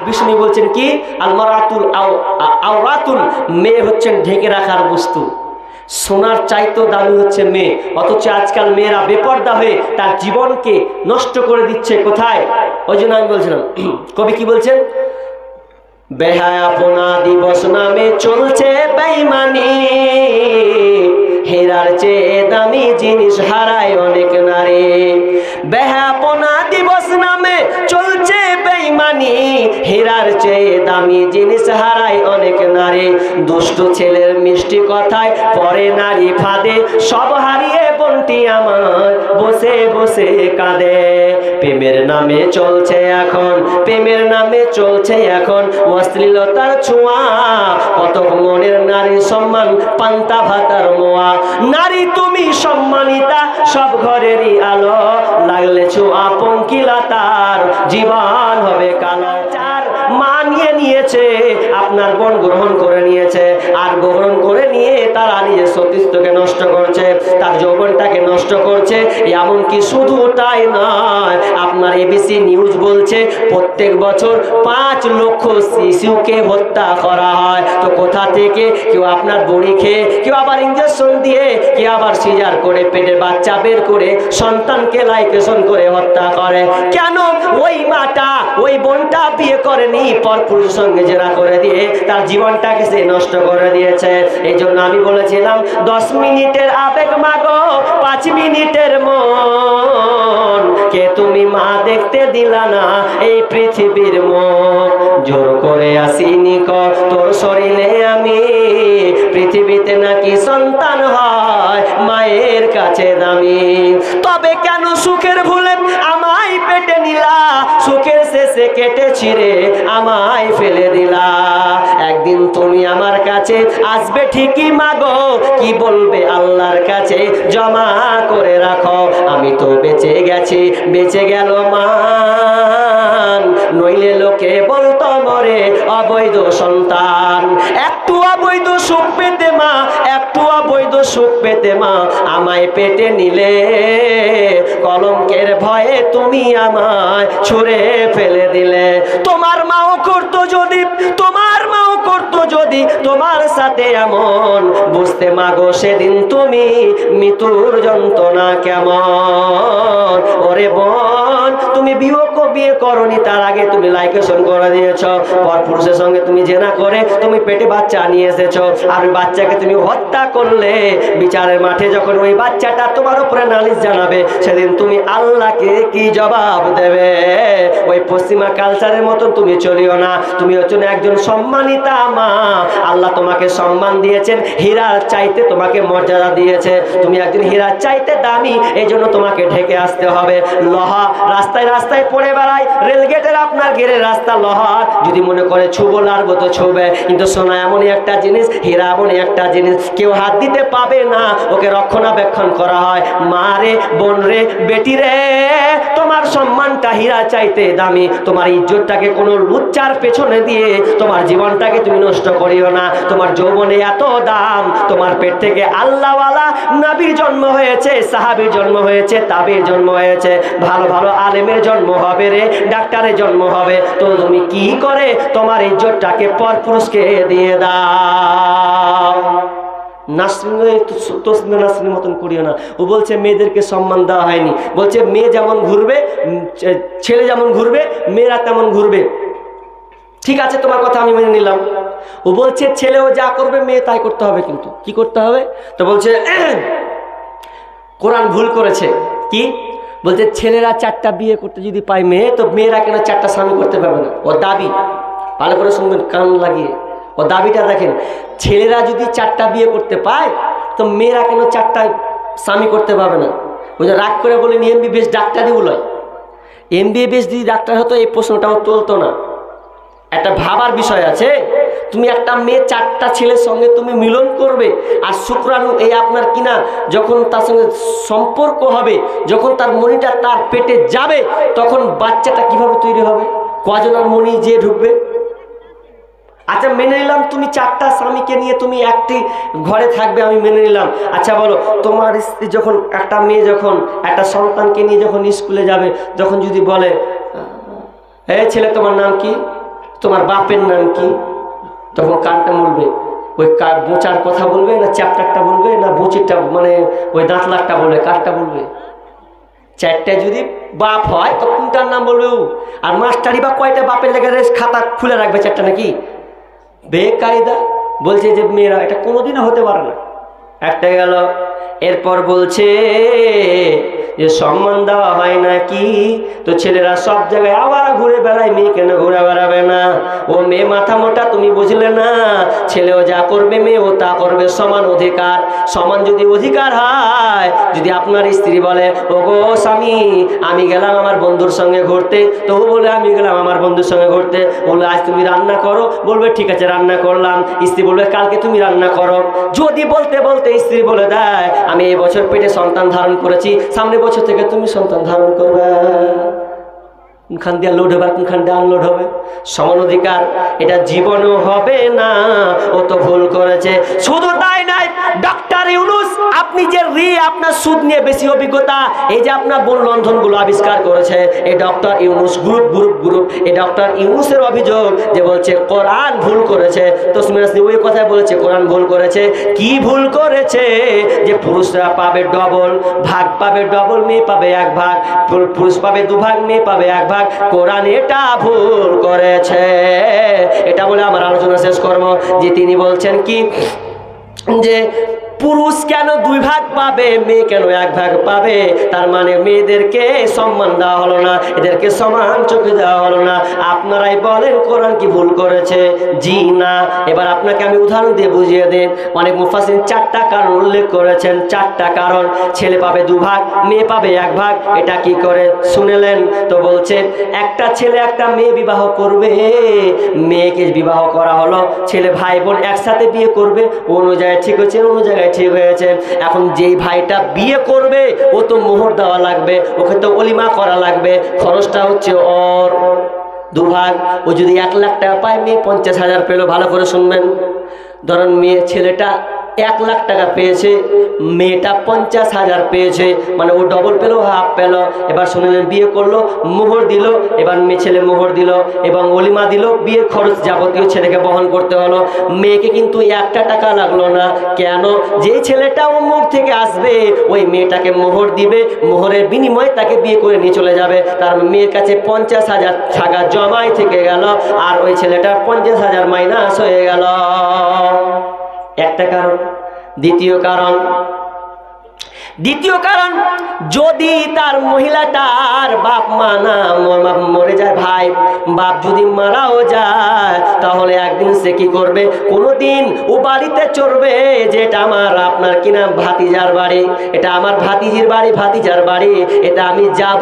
বিষ্ণু বলছেন কি, আল মারাতুল আওরাতুল, মেয়ে হচ্ছেন ঢেকে রাখার বস্তু। সোনার চাইতো দামি হচ্ছে মেয়ে, অথচ আজকাল মেয়েরা বেপর্দা হয়ে তার জীবনকে নষ্ট করে দিচ্ছে। কোথায়? ওই জন্য আমি বলছিলাম, কবি কি বলছেন, বেহায়াপনা দিবস নামে চলছে বেঈমানি, হেরার চেয়ে দামি জিনিস হারায় অনেক নারী। বেহায়াপনা দিবস নামে চলছে বেঈমানি, হেরার চেয়ে দামি জিনিস হারায় অনেক নারী। দুষ্ট ছেলের মিষ্টি কথায় পরে নারী ফাঁদে, সব হারিয়ে বোনটি আমার বসে বসে কাঁদে। প্রেমের নামে চলছে এখন, প্রেমের নামে চলছে এখন অশ্লীলতার ছোঁয়া, কত মনের নারী সম্মান পান্তা ভাতার মোয়া। নারী তুমি সম্মানিতা, সব ঘরেরই আলো, লাগলে ছোঁয়া পঙ্কিলতার জীবন হবে কালো। চার মানিয়ে নিয়েছে, আপনার বোন গ্রহণ করে নিয়েছে, আর গ্রহণ করে নিয়ে তারা নিজের সতীত্বকে নষ্ট করছে, তার যৌবনটাকে নষ্ট করছে। এমনকি শুধু তাই নয়, আপনার এবিসি নিউজ বলছে প্রত্যেক বছর 5 লক্ষ শিশুকে হত্যা করা হয়। তো কোথা থেকে? কেউ আপনার বড়ি খেয়ে, কেউ আবার ইঞ্জেকশন দিয়ে, কেউ আবার সিজার করে পেটের বাচ্চা বের করে সন্তানকে লাইকেশন করে হত্যা করে। কেন? ওই মাটা, ওই বোনটা বিয়ে করেনি, পরপুরুষের সঙ্গে জেরা করে দিয়ে তার জীবনটাকে সে নষ্ট করে দিয়েছে। এই জন্য আমি বলেছিলাম 10 মিনিটের আবেগ মাগো, 5 মিনিটের মন, কে তুমি মা দেখতে দিলা না এই পৃথিবীর মুখ। জোর করে আসিনি তোর শরীরে আমি, পৃথিবীতে নাকি সন্তান হয় মায়ের কাছে দামি। তবে কেন সুখের ভুলে আমায় পেটে নিলা, সুখের শেষে কেটে ছিঁড়ে আমায় ফেলে দিলা। একদিন তুমি আমার কাছে আসবে ঠিকই মাগো, কি বলবে আল্লাহর কাছে জমা করে রাখো। আমি তো বেঁচে গেছি, বেঁচে গেল মান, নইলে লোকে বলতো মরে অবৈধ সন্তান। একটু অবৈধ সুখ পেতে মা, একটু অবৈধ সুখ পেতে মা আমায় পেটে নিলে, কলঙ্কের ভয়ে তুমি আমায় ছুঁড়ে ফেলে দিলে। তোমার মাও করতো যদি, তোমার মাও করতো যদি তোমার সাথে এমন, বুঝতে মাগো সেদিন তুমি মৃত্যুর যন্ত্রণা কেমন। ওরে বোন, তুমি বিয়ে করনি, তার আগে তুমি লাইকেশন করে দিয়েছ, পরপুরুষের সঙ্গে তুমি জেনা করে তুমি পেটে বাচ্চা নিয়ে এসেছো, আর ওই বাচ্চাকে তুমি হত্যা করলে। বিচারের মাঠে যখন ওই বাচ্চাটা তোমার উপরে নালিশ জানাবে, সেদিন তুমি আল্লাহকে কি জবাব দেবে? ওই পশ্চিমা কালচারের মতন তুমি চলিও না। তুমি হচ্ছ একজন সম্মানিতা মা, আল্লাহ তোমাকে সম্মান দিয়েছেন, হীরার চাইতে তোমাকে মর্যাদা দিয়েছে। তুমি একজন হীরার চাইতে দামি, এই জন্য তোমাকে ঢেকে আসতে হবে। লোহা রাস্তায় রাস্তায় পড়ে বেড়ায়, রেলগেটের আপনার গেটের রাস্তা লোহার, যদি মনে করে ছুবো লারবো তো ছুবে, কিন্তু সোনা এমনই একটা জিনিস, হীরা এমনই একটা জিনিস, কেউ হাত দিতে পাবে না, ওকে রক্ষণাবেক্ষণ করা হয়। মা রে, বোন রে, বেটি রে, তোমার সম্মানটা হীরা চাইতে দামি। তোমার ইজ্জতটাকে কোনো লুচ্চার পেছনে দিয়ে তোমার জীবনটাকে তুমি নষ্ট করিও না। তোমার যৌবনে এত দাম, তোমার পেট থেকে আল্লাহওয়ালা নবীর জন্ম হয়েছে, সাহাবীর জন্ম হয়েছে, তাবির জন্ম হয়েছে, ভালো ভালো আলেমের জন্ম হবে রে, ডাক্তারের জন্ম হবে। তো তুমি কি করে তোমার ইজ্জতটাকে পরপুরুষকে দিয়ে দাও? নাসরিনের মতন করিও না। ও বলছে মেয়েদেরকে সম্মান দেওয়া হয়নি, বলছে মেয়ে যেমন ঘুরবে, ছেলে যেমন ঘুরবে, মেয়েরা তেমন ঘুরবে। ঠিক আছে, তোমার কথা আমি মেনে নিলাম। ও বলছে ছেলেও যা করবে মেয়ে তাই করতে হবে, কিন্তু কি করতে হবে? তো বলছে কোরআন ভুল করেছে। কি বলছে? ছেলেরা 4টা বিয়ে করতে যদি পায় মেয়ে, তো মেয়েরা কেন 4টা স্বামী করতে পারবে না? ও দাবি, ভালো করে শুনবেন কান লাগিয়ে, ও দাবিটা দেখেন। ছেলেরা যদি 4টা বিয়ে করতে পায়, তো মেয়েরা কেন 4টা স্বামী করতে পারবে না? বুঝে রাগ করে বলেন এমবিবিএস ডাক্তারই বলয়। এমবিবিএস যদি ডাক্তার হতো এই প্রশ্নটাও তুলতো না। একটা ভাবার বিষয় আছে, তুমি একটা মেয়ে 4টা ছেলের সঙ্গে তুমি মিলন করবে, আর শুক্রাণু এই আপনার কিনা যখন তার সঙ্গে সম্পর্ক হবে, যখন তার মনিটা তার পেটে যাবে, তখন বাচ্চাটা কিভাবে তৈরি হবে? কজনের মনি যে ঢুকবে? আচ্ছা মেনে নিলাম তুমি 4টা স্বামীকে নিয়ে তুমি একটি ঘরে থাকবে, আমি মেনে নিলাম। আচ্ছা বলো, তোমার স্ত্রী যখন, একটা মেয়ে যখন একটা সন্তানকে নিয়ে যখন স্কুলে যাবে, যখন যদি বলে এই ছেলে তোমার নাম কি? তোমার বাপের নাম কি? তখন কানটা বলবে, ওই বোচার কথা বলবে না চ্যাপ্টারটা বলবে না বুচিরটা, মানে ওই দাঁতলারটা বলবে, কারটা বলবে? চারটায় যদি বাপ হয় তো কোনটার নাম বলবে ও? আর মাস্টারি বা কয়টা বাপের লেগে খাতা খুলে রাখবে চারটা নাকি? বেকায়দা। বলছে যে মেয়েরা এটা কোনোদিনও হতে পারে না। একটা গেল, এরপর বলছে যে সম্মান দেওয়া হয় না কি? তো ছেলেরা সব জায়গায় আবার ঘুরে বেড়ায়, মেয়ে কেন ঘুরে বেড়াবে না? ও মেয়ে মাথা মোটা, তুমি বুঝলে না? ছেলেও যা করবে মেয়েও তা করবে, সমান অধিকার। সমান যদি অধিকার হয়, যদি আপনার স্ত্রী বলে ও গো স্বামী আমি গেলাম আমার বন্ধুর সঙ্গে ঘুরতে, তো ও বলে আমি গেলাম আমার বন্ধুর সঙ্গে ঘুরতে, বলবে আজ তুমি রান্না করো, বলবে ঠিক আছে রান্না করলাম। স্ত্রী বলবে কালকে তুমি রান্না করো। যদি বলতে বলতে স্ত্রী বলে দেয় আমি এই বছর পেটে সন্তান ধারণ করেছি, সামনে বছর থেকে তুমি সন্তান ধারণ করবে, কোনখান দিয়ে লোড হবে আর কোনখান দিয়ে আনলোড হবে? সমান অধিকার এটা জীবনও হবে না। ও তো ভুল করেছে। শুধু তাই নাই, ডক্টর ইউনূস আপনি যে আপনার সুদ নিয়ে বেশি অভিজ্ঞতা, এই যে আপনার বন লন্ধনগুলো আবিষ্কার করেছে এই ডক্টর ইউনূস, গ্রুপ এই ডক্টর ইউনূসের অভিযোগ যে বলছে কোরআন ভুল করেছে। তো ওই কথায় বলেছে কোরআন ভুল করেছে। কি ভুল করেছে? যে পুরুষরা পাবে ডবল ভাগ, পাবে ডবল, মেয়ে পাবে এক ভাগ, পুরুষ পাবে দুভাগ, মেয়ে পাবে এক ভাগ। কোরআন এটা ভুল করেছে। এটা বলে আমার আলোচনা শেষ করব। যে তিনি বলছেন কি যে পুরুষ কেন দুই ভাগ পাবে, মেয়ে কেন এক ভাগ পাবে? তার মানে মেয়েদেরকে সম্মান দেওয়া হলো না, এদেরকে সমান চোখে দেওয়া হলো না। আপনারাই বলেন কোরআন কি ভুল করেছে? জি না। এবার আপনাকে আমি উদাহরণ দিয়ে বুঝিয়ে দেন। অনেক মুফাসসির 4টা কারণ উল্লেখ করেছেন, 4টা কারণ। ছেলে পাবে দুভাগ, মেয়ে পাবে এক ভাগ। এটা কি করে শুনেলেন? তো বলছে একটা ছেলে একটা মেয়ে বিবাহ করবে, মেয়েকে বিবাহ করা হলো, ছেলে ভাই বোন একসাথে বিয়ে করবে, অন্য জায়গায় ঠিক হয়েছে, অন্য জায়গায় ঠিক হয়েছে। এখন যেই ভাইটা বিয়ে করবে ও তো মোহর দেওয়া লাগবে, ওকে তো অলিমা করা লাগবে, খরচটা হচ্ছে ওর দুভাগ। ও যদি 1 লাখ টাকা পায়, মেয়ে 50,000 পেলো। ভালো করে শুনবেন। ধরেন ছেলেটা 1 লাখ টাকা পেয়েছে, মেয়েটা 50,000 পেয়েছে, মানে ও ডবল পেলো, হাফ পেলো। এবার শুনলেন বিয়ে করলো, মোহর দিল, এবার ছেলে মোহর দিল এবং অলিমা দিল, বিয়ের খরচ যাবতীয় ছেলেকে বহন করতে হলো। মেয়েকে কিন্তু 1টা টাকা লাগলো না। কেন? যে ছেলেটা অমুক থেকে আসবে ওই মেয়েটাকে মোহর দিবে, মোহরের বিনিময়ে তাকে বিয়ে করে নিয়ে চলে যাবে। তার মেয়ের কাছে 50,000 টাকা জমাই থেকে গেল, আর ওই ছেলেটার 50,000 মাইনাস হয়ে গেল। একটা কারণ। দ্বিতীয় কারণ যদি তার মহিলাটার বাপ মা না মরে যায়, ভাই বাপ যদি মারাও যায়, তাহলে একদিন সে কি করবে? কোনোদিন ও বাড়িতে চড়বে যে এটা আমার আপনার কিনা ভাতিজার বাড়ি, এটা আমার ভাতিজির বাড়ি, ভাতিজার বাড়ি, এটা আমি যাব।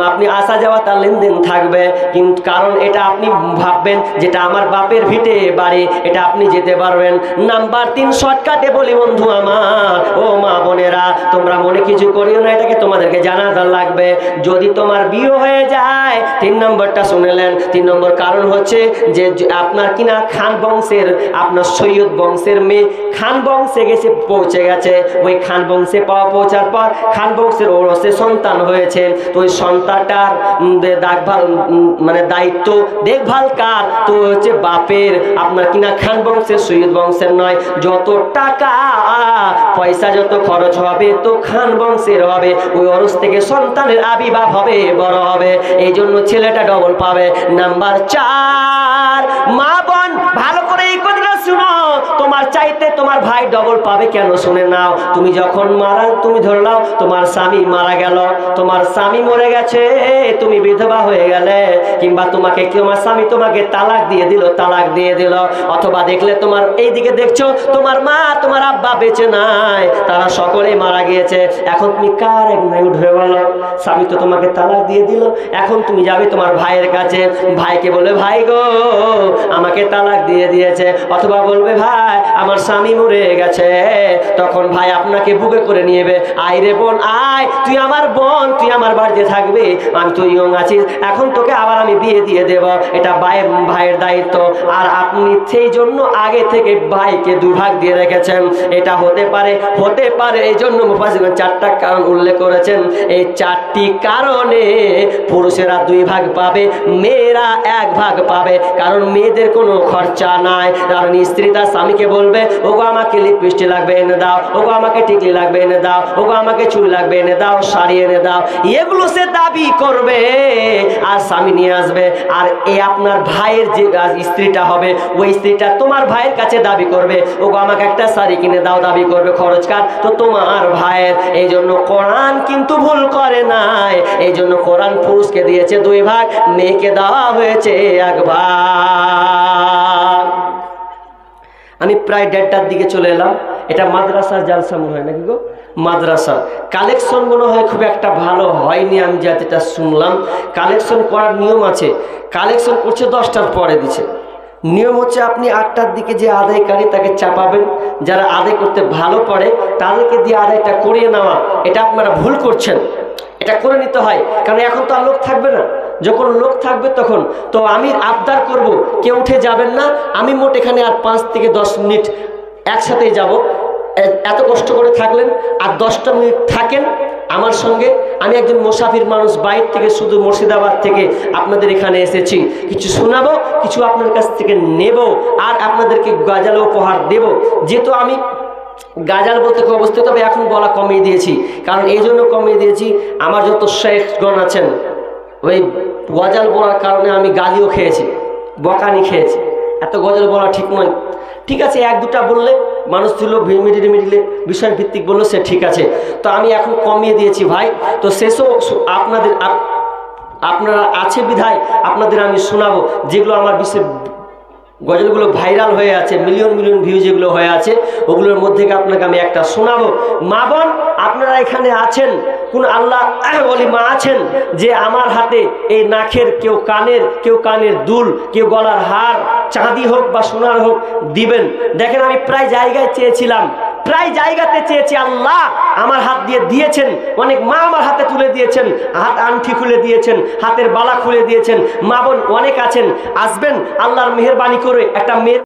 আপনি আসা যাওয়া তার লেনদেন থাকবে, কিন্তু কারণ এটা আপনি ভাববেন যেটা আমার বাপের ভিটে বাড়ি, এটা আপনি যেতে পারবেন। নাম্বার 3 শর্টকাটে বলি বন্ধু আমার, ও মা বোনেরা, তোমরা মনে কিছু করিও না, এটাকে তোমাদেরকে জানাতে লাগবে। যদি তোমার বিয়ে হয়ে যায়, 3 নম্বরটা শুনেলেন। 3 নম্বর কারণ হচ্ছে যে আপনার কিনা খান বংশের, আপনার সৈয়দ বংশের মেয়ে খান বংশে পৌঁছে গেছে। ওই খান বংশে পৌঁছার পর খান বংশের ওরসে সন্তান হয়েছে। তো ওই সন্তানটার দেখভাল মানে দায়িত্ব দেখভাল কার? তো হচ্ছে বাপের। আপনার কিনা খান বংশের, সৈয়দ বংশের নয়। যত টাকা পয়সা যত খরচ হবে তো খান বংশের হবে। ওই ওরস থেকে সন্তানের আবির্ভাব হবে, বড় হবে। এই জন্য ছেলেটা ডবল পাবে। নাম্বার 4, মা বোন ভালো করে এই কথাটা শুনো, তোমার চাইতে তোমার ভাই ডবল পাবে কেন শুনে নাও। তুমি যখন তুমি ধরে নাও তোমার স্বামী মারা গেল, তোমার স্বামী মরে গেছে, তুমি বিধবা হয়ে গেলে, কিংবা তোমার স্বামী তোমাকে তালাক দিয়ে দিল, অথবা দেখলে তোমার এইদিকে দেখছো তোমার মা তোমার আব্বা বেঁচে নাই, তারা সকলেই মারা গিয়েছে। এখন তুমি কার এক নাই উঠবে বলো? স্বামী তো তোমাকে তালাক দিয়ে দিল, এখন তুমি যাবে তোমার ভাইয়ের কাছে, ভাইকে বলবে ভাই গো আমাকে তালাক দিয়ে দিয়েছে, অথবা বলবে ভাই আমার স্বামী মরে গেছে, তখন ভাই আপনাকে বুকে করে নিয়েবে, আয় রে বোন আয়, তুই আমার বোন, তুই আমার বাড়িতে থাকবি, আমি তুই ইয়ং আছিস, এখন তোকে আবার আমি বিয়ে দিয়ে দেব, এটা ভাইয়ের দায়িত্ব। আর আপনি সেই জন্য আগে থেকে ভাইকে দুভাগ দিয়ে রেখেছেন। এটা হতে পারে এই জন্য মুফাসসিরগণ 4টা কারণ উল্লেখ করেছেন। এই 4টি কারণে পুরুষেরা 2 ভাগ পাবে, মেয়েরা 1 ভাগ পাবে। কারণ মেয়েদের কোনো খরচা নাই। কারণ স্ত্রী তার স্বামীকে বলবে, ওগো আমাকে লিপস্টিক লাগবে এনে দাও, ওগো আমাকে টিকলি লাগবে এনে দাও, ওগো আমাকে চুল লাগবে এনে দাও, শাড়ি এনে দাও, এগুলো সে দাবি করবে আর স্বামী নিয়ে আসবে। আর এই আপনার ভাইয়ের যে স্ত্রীটা হবে, ওই স্ত্রীটা তোমার ভাইয়ের কাছে দাবি করবে, ওগো আমাকে একটা শাড়ি কিনে দাও, দাবি করবে খরচকার তো তোমার ভাইয়ের। এই জন্য কোরআন কিন্তু ভুল করে নাই। এই জন্য কোরআন পুরুষকে দিয়েছে 2 ভাগ, মেয়েকে দেওয়া হয়েছে 1 ভাগ। আমি প্রায় 1:30টার দিকে চলে এলাম। এটা মাদ্রাসার জালসা মনে হয় নাকি গো? মাদ্রাসা কালেকশন মনে হয় খুব একটা ভালো হয়নি। আমি যেটা শুনলাম কালেকশন করার নিয়ম আছে, কালেকশন করছে 10টার পরে দিচ্ছে। নিয়ম হচ্ছে আপনি 8টার দিকে যে আদায়কারী তাকে চাপাবেন, যারা আদায় করতে ভালো পারে তাদেরকে দিয়ে আদায়টা করিয়ে নেওয়া। এটা আপনারা ভুল করছেন, এটা করে নিতে হয়। কারণ এখন তো আর লোক থাকবে না, যখন লোক থাকবে তখন তো আমি আবদার করব, কেউ উঠে যাবেন না। আমি মোট এখানে আর 5 থেকে 10 মিনিট একসাথেই যাব। এত কষ্ট করে থাকলেন আর 10টা মিনিট থাকেন আমার সঙ্গে। আমি একজন মুসাফির মানুষ, বাইরে থেকে শুধু মুর্শিদাবাদ থেকে আপনাদের এখানে এসেছি, কিছু শোনাবো, কিছু আপনার কাছ থেকে নেব, আর আপনাদেরকে গজল উপহার দেব। যেহেতু আমি গাজাল বলতে খুব অবস্থিত, তবে এখন বলা কমিয়ে দিয়েছি। কারণ এই জন্য কমিয়ে দিয়েছি, আমার যত শেখগণ আছেন ওই গজল বলার কারণে আমি গালিও খেয়েছি, বকানি খেয়েছি। এত গজল বলা ঠিক নয়। ঠিক আছে, 1-2টা বললে মানুষ ছিল মিডিলে বিষয় ভিত্তিক বললো, সে ঠিক আছে। তো আমি এখন কমিয়ে দিয়েছি ভাই। তো শেষও আপনারা আছে বিধায় আপনাদের আমি শোনাবো, যেগুলো আমার বিষয়ে গজলগুলো ভাইরাল হয়ে আছে, মিলিয়ন ভিউ যেগুলো হয়ে আছে, ওগুলোর মধ্যে আপনাকে আমি একটা শোনাবো। মা বোন আপনারা এখানে আছেন, কোন আল্লাহ ওলি মা আছেন যে আমার হাতে এই নাকের, কেউ কানের দুল, কেউ গলার হার, চাঁদি হোক বা সোনার হোক দিবেন। দেখেন আমি প্রায় জায়গায় চেয়েছিলাম, প্রায় জায়গাতে চেয়েছি, আল্লাহ আমার হাত দিয়ে দিয়েছেন। অনেক মা আমার হাতে তুলে দিয়েছেন, হাত আংটি খুলে দিয়েছেন, হাতের বালা খুলে দিয়েছেন। মা বোন অনেক আছেন, আসবেন আল্লাহর মেহেরবানি করে একটা মেয়ে